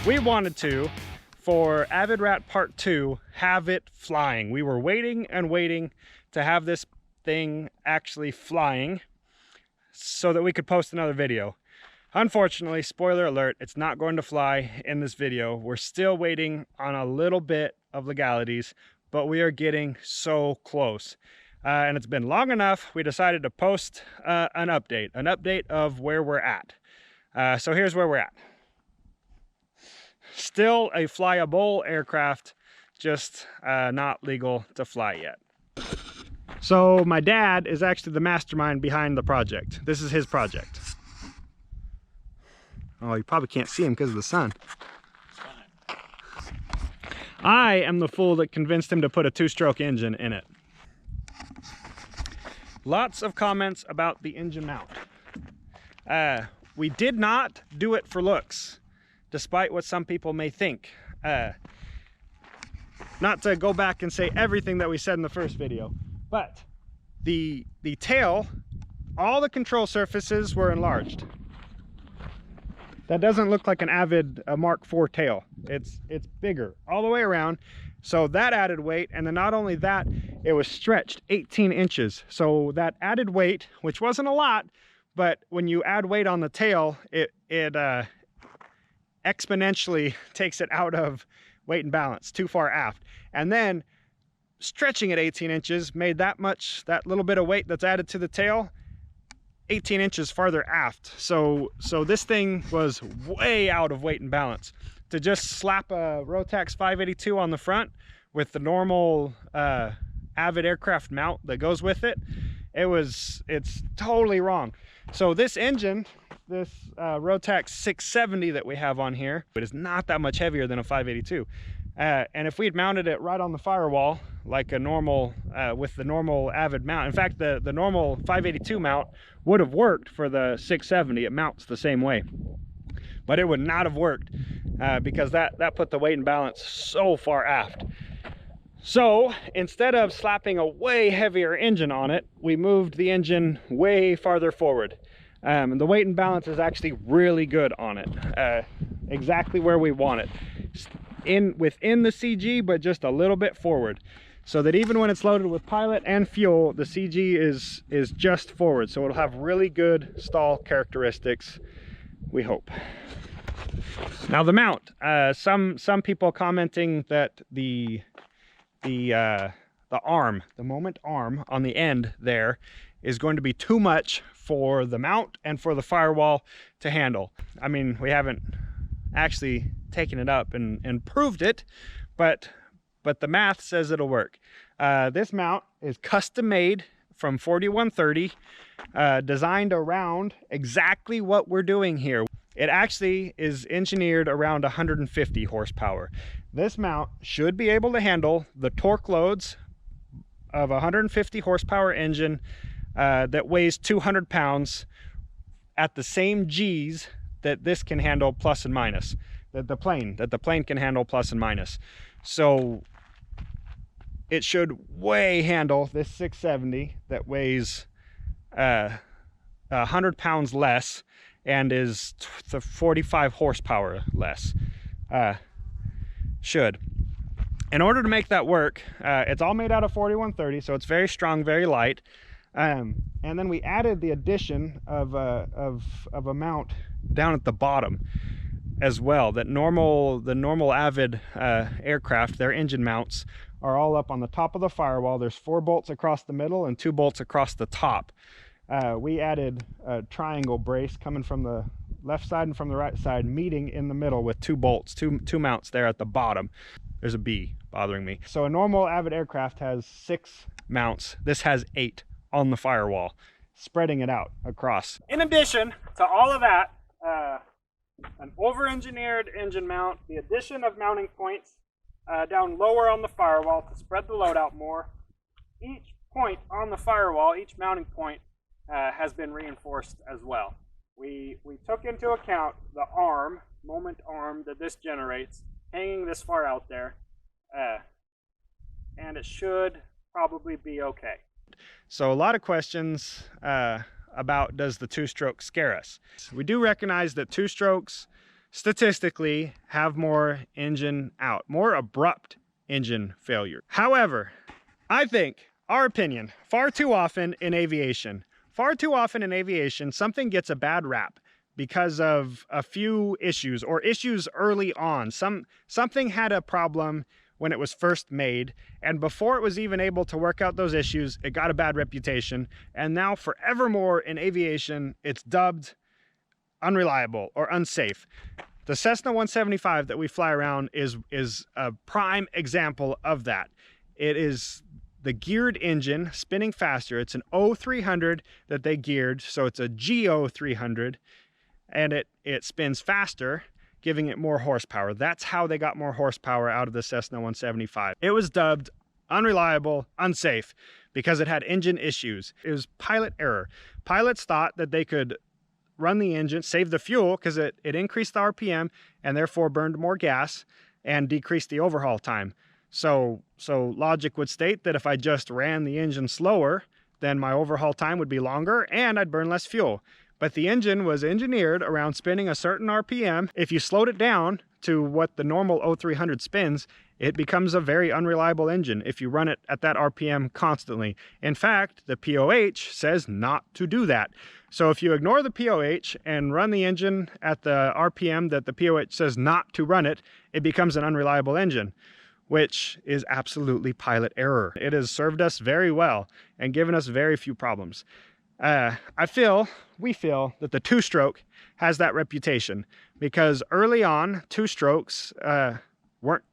We wanted to, for Avid Rat Part 2, have it flying. We were waiting and waiting to have this thing actually flying so that we could post another video. Unfortunately, spoiler alert, it's not going to fly in this video. We're still waiting on a little bit of legalities, but we are getting so close. And it's been long enough, we decided to post an update of where we're at. So here's where we're at. Still a flyable aircraft, just not legal to fly yet. So my dad is actually the mastermind behind the project. This is his project. Oh, you probably can't see him because of the sun. I am the fool that convinced him to put a two-stroke engine in it. Lots of comments about the engine mount. We did not do it for looks, despite what some people may think. Not to go back and say everything that we said in the first video, but the tail, all the control surfaces were enlarged. That doesn't look like an Avid Mark IV tail. It's bigger all the way around. So that added weight, and then not only that, it was stretched 18 inches. So that added weight, which wasn't a lot, but when you add weight on the tail, it exponentially takes it out of weight and balance too far aft. And then stretching at 18 inches made that little bit of weight that's added to the tail 18 inches farther aft. So this thing was way out of weight and balance. To just slap a Rotax 582 on the front with the normal Avid aircraft mount that goes with it, it's totally wrong. So this engine, this Rotax 670 that we have on here, it is not that much heavier than a 582. And if we had mounted it right on the firewall, like a normal, with the normal Avid mount, in fact, the normal 582 mount would have worked for the 670. It mounts the same way, but it would not have worked because that put the weight and balance so far aft. So instead of slapping a way heavier engine on it, we moved the engine way farther forward. And the weight and balance is actually really good on it, exactly where we want it, within the CG, but just a little bit forward, so that even when it's loaded with pilot and fuel, the CG is just forward, so it'll have really good stall characteristics, we hope. Now the mount, some people commenting that the arm, the moment arm on the end there, is going to be too much for the mount and for the firewall to handle. I mean, we haven't actually taken it up and proved it, but the math says it'll work. This mount is custom made from 4130, designed around exactly what we're doing here. It actually is engineered around 150 horsepower. This mount should be able to handle the torque loads of a 150 horsepower engine that weighs 200 pounds at the same G's that this can handle, plus and minus, that the plane can handle plus and minus. So it should way handle this 670 that weighs 100 pounds less and is 45 horsepower less. Should. In order to make that work, it's all made out of 4130, so it's very strong, very light. And then we added the addition of a mount down at the bottom as well. The normal Avid aircraft, their engine mounts are all up on the top of the firewall. There's 4 bolts across the middle and 2 bolts across the top. We added a triangle brace coming from the left side and from the right side, meeting in the middle with 2 bolts, two mounts there at the bottom. There's a bee bothering me. So a normal Avid aircraft has 6 mounts. This has 8 on the firewall, spreading it out across. In addition to all of that, an over-engineered engine mount, the addition of mounting points down lower on the firewall to spread the load out more. Each point on the firewall, each mounting point, has been reinforced as well. We took into account the moment arm that this generates, hanging this far out there, and it should probably be okay. So a lot of questions about, does the two-stroke scare us? We do recognize that two strokes statistically have more engine out, more abrupt engine failure. However, I think, our opinion, far too often in aviation, something gets a bad rap because of a few issues or issues early on. Something had a problem when it was first made, and before it was even able to work out those issues, it got a bad reputation, and now forevermore in aviation, it's dubbed unreliable or unsafe. The Cessna 175 that we fly around is a prime example of that. It is the geared engine spinning faster. It's an O300 that they geared, so it's a GO300, and it spins faster, giving it more horsepower. That's how they got more horsepower out of the Cessna 175. It was dubbed unreliable, unsafe, because it had engine issues. It was pilot error. Pilots thought that they could run the engine, save the fuel, because it increased the RPM and therefore burned more gas and decreased the overhaul time. So logic would state that if I just ran the engine slower, then my overhaul time would be longer and I'd burn less fuel. But the engine was engineered around spinning a certain RPM. If you slowed it down to what the normal O300 spins, it becomes a very unreliable engine if you run it at that RPM constantly. In fact, the POH says not to do that. So if you ignore the POH and run the engine at the RPM that the POH says not to run it, it becomes an unreliable engine, which is absolutely pilot error. It has served us very well and given us very few problems. We feel that the two-stroke has that reputation because early on, two-strokes weren't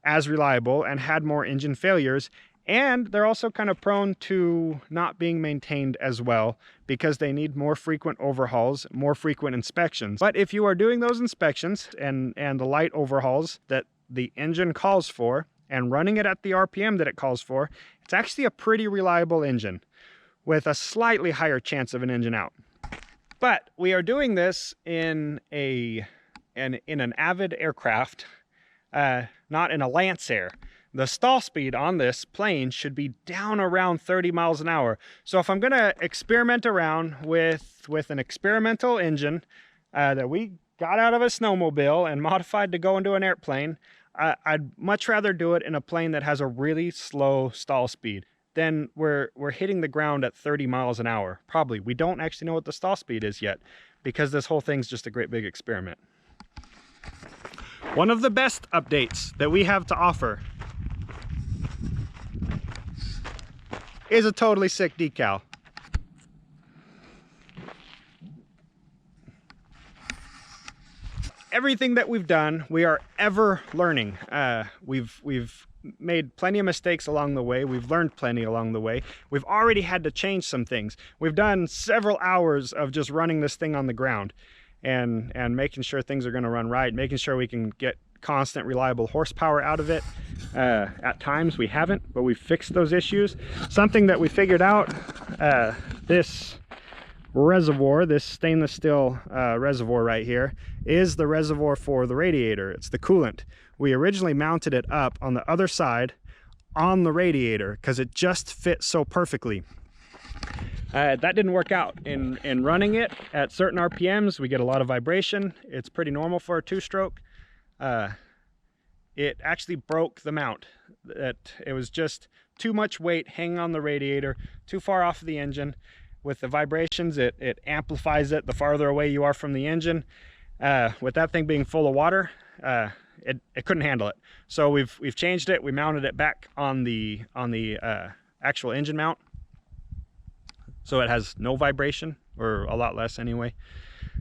as reliable and had more engine failures, and they're also kind of prone to not being maintained as well because they need more frequent overhauls, more frequent inspections. But if you are doing those inspections and the light overhauls that the engine calls for and running it at the RPM that it calls for, it's actually a pretty reliable engine with a slightly higher chance of an engine out. But we are doing this in an Avid aircraft, not in a Lancer. The stall speed on this plane should be down around 30 miles an hour. So if I'm gonna experiment around with an experimental engine that we got out of a snowmobile and modified to go into an airplane, I'd much rather do it in a plane that has a really slow stall speed. Then we're hitting the ground at 30 miles an hour. Probably. We don't actually know what the stall speed is yet because this whole thing's just a great big experiment. One of the best updates that we have to offer is a totally sick decal. Everything that we've done, we are ever learning. We've made plenty of mistakes along the way. We've learned plenty along the way. We've already had to change some things. We've done several hours of just running this thing on the ground and making sure things are going to run right, making sure we can get constant reliable horsepower out of it. At times we haven't, but we've fixed those issues. Something that we figured out, this reservoir, this stainless steel reservoir right here, is the reservoir for the radiator. It's the coolant. We originally mounted it up on the other side on the radiator because it just fits so perfectly. That didn't work out. In running it at certain RPMs, we get a lot of vibration. It's pretty normal for a two-stroke. It actually broke the mount. It was just too much weight hanging on the radiator, too far off of the engine. With the vibrations, it amplifies it the farther away you are from the engine. With that thing being full of water, it couldn't handle it. So we've changed it. We mounted it back on the actual engine mount, so it has no vibration, or a lot less anyway.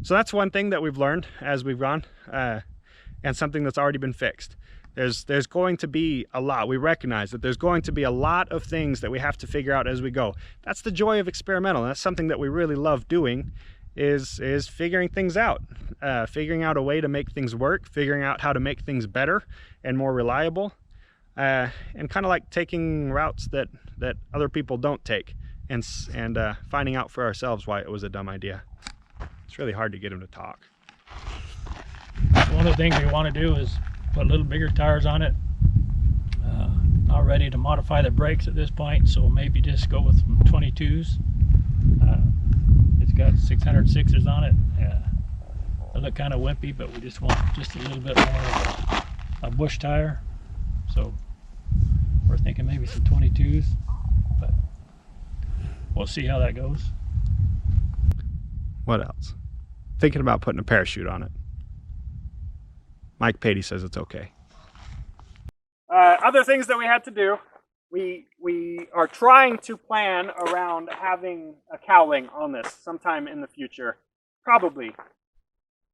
So that's one thing that we've learned as we've gone, and something that's already been fixed. There's going to be a lot. We recognize that there's going to be a lot of things that we have to figure out as we go. That's the joy of experimental. That's something that we really love doing, is figuring things out, figuring out a way to make things work, figuring out how to make things better and more reliable, and kind of like taking routes that other people don't take, and finding out for ourselves why it was a dumb idea. It's really hard to get him to talk. One of the things we want to do is put a little bigger tires on it. Not ready to modify the brakes at this point, so maybe just go with some 22s. It's got 606s on it. A look kind of wimpy, but we just want just a little bit more of a bush tire. So we're thinking maybe some 22s, but we'll see how that goes. What else? Thinking about putting a parachute on it. Mike Patey says it's okay. Other things that we had to do. We are trying to plan around having a cowling on this sometime in the future. Probably.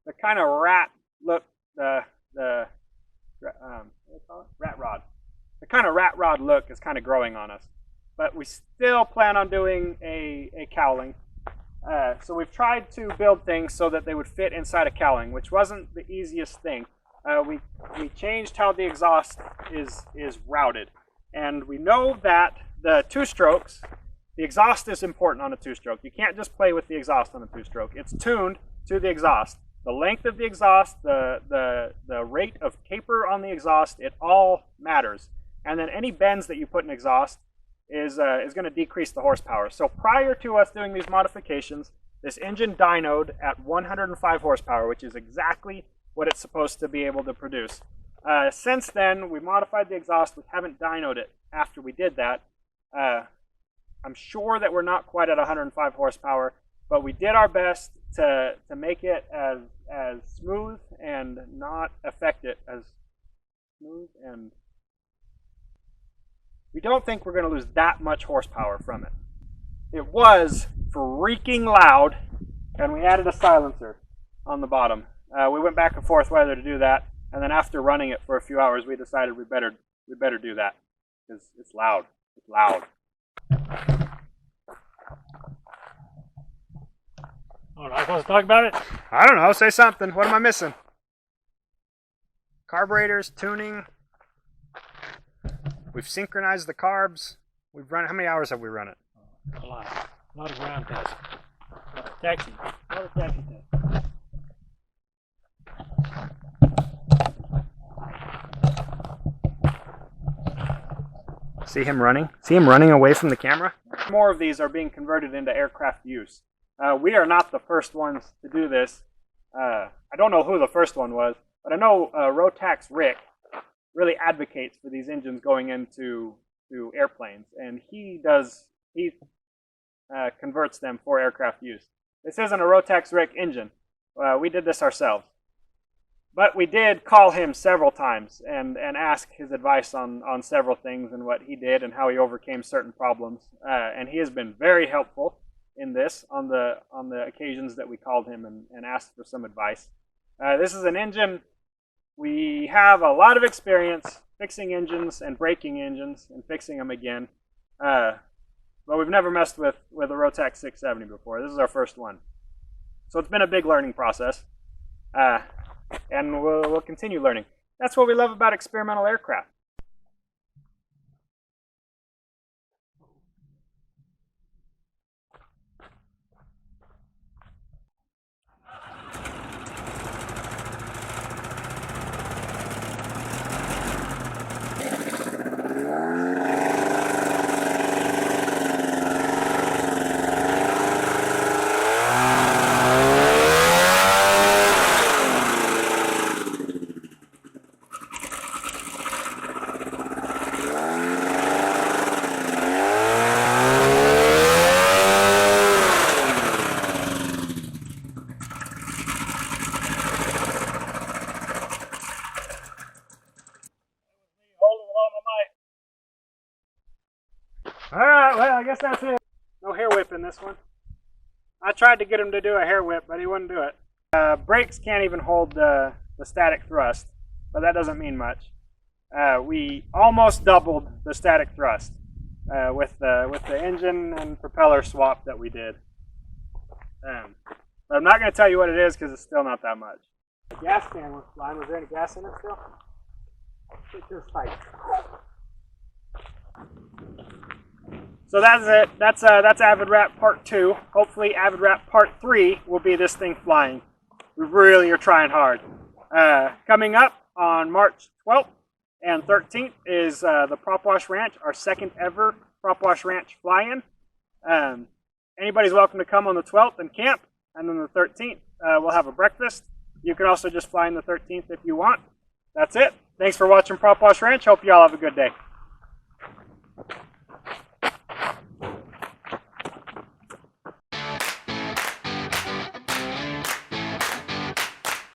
The kind of rat look, what do they call it? Rat rod. The kind of rat rod look is kind of growing on us. But we still plan on doing a cowling. So we've tried to build things so that they would fit inside a cowling, which wasn't the easiest thing. We changed how the exhaust is routed. And we know that the two-strokes, the exhaust is important on a two-stroke. You can't just play with the exhaust on a two-stroke. It's tuned to the exhaust. The length of the exhaust, the rate of taper on the exhaust, it all matters. And then any bends that you put in exhaust is going to decrease the horsepower. So prior to us doing these modifications, this engine dynoed at 105 horsepower, which is exactly what it's supposed to be able to produce. Since then, we modified the exhaust. We haven't dynoed it after we did that. I'm sure that we're not quite at 105 horsepower, but we did our best to make it as smooth and not affect it as smooth. And we don't think we're going to lose that much horsepower from it. It was freaking loud, and we added a silencer on the bottom. We went back and forth whether to do that. And then after running it for a few hours, we decided we better do that because it's loud. It's loud. Oh, am I supposed to talk about it? I don't know. Say something. What am I missing? Carburetors, tuning. We've synchronized the carbs. We've run. How many hours have we run it? A lot of ground tests. Taxi. A lot of taxi tests. See him running? See him running away from the camera? More of these are being converted into aircraft use. We are not the first ones to do this. I don't know who the first one was, but I know Rotax Rick really advocates for these engines going into airplanes, and he converts them for aircraft use. This isn't a Rotax Rick engine. We did this ourselves. But we did call him several times and ask his advice on several things and what he did and how he overcame certain problems. And he has been very helpful in this on the occasions that we called him and asked for some advice. This is an engine. We have a lot of experience fixing engines and breaking engines and fixing them again. But we've never messed with a Rotax 670 before. This is our first one. So it's been a big learning process. And we'll continue learning. That's what we love about experimental aircraft. Alright, well, I guess that's it. No hair whip in this one. I tried to get him to do a hair whip, but he wouldn't do it. Brakes can't even hold the static thrust, but that doesn't mean much. We almost doubled the static thrust with the engine and propeller swap that we did. But I'm not going to tell you what it is because it's still not that much. The gas can was flying. Was there any gas in it still? It's just tight. So that's it. That's Avid Rat Part 2. Hopefully Avid Rat Part 3 will be this thing flying. We really are trying hard. Coming up on March 12th and 13th is the Propwash Ranch, our second ever Propwash Ranch fly-in. Anybody's welcome to come on the 12th and camp, and then the 13th we'll have a breakfast, You can also just fly in the 13th if you want. That's it. Thanks for watching Propwash Ranch. Hope you all have a good day.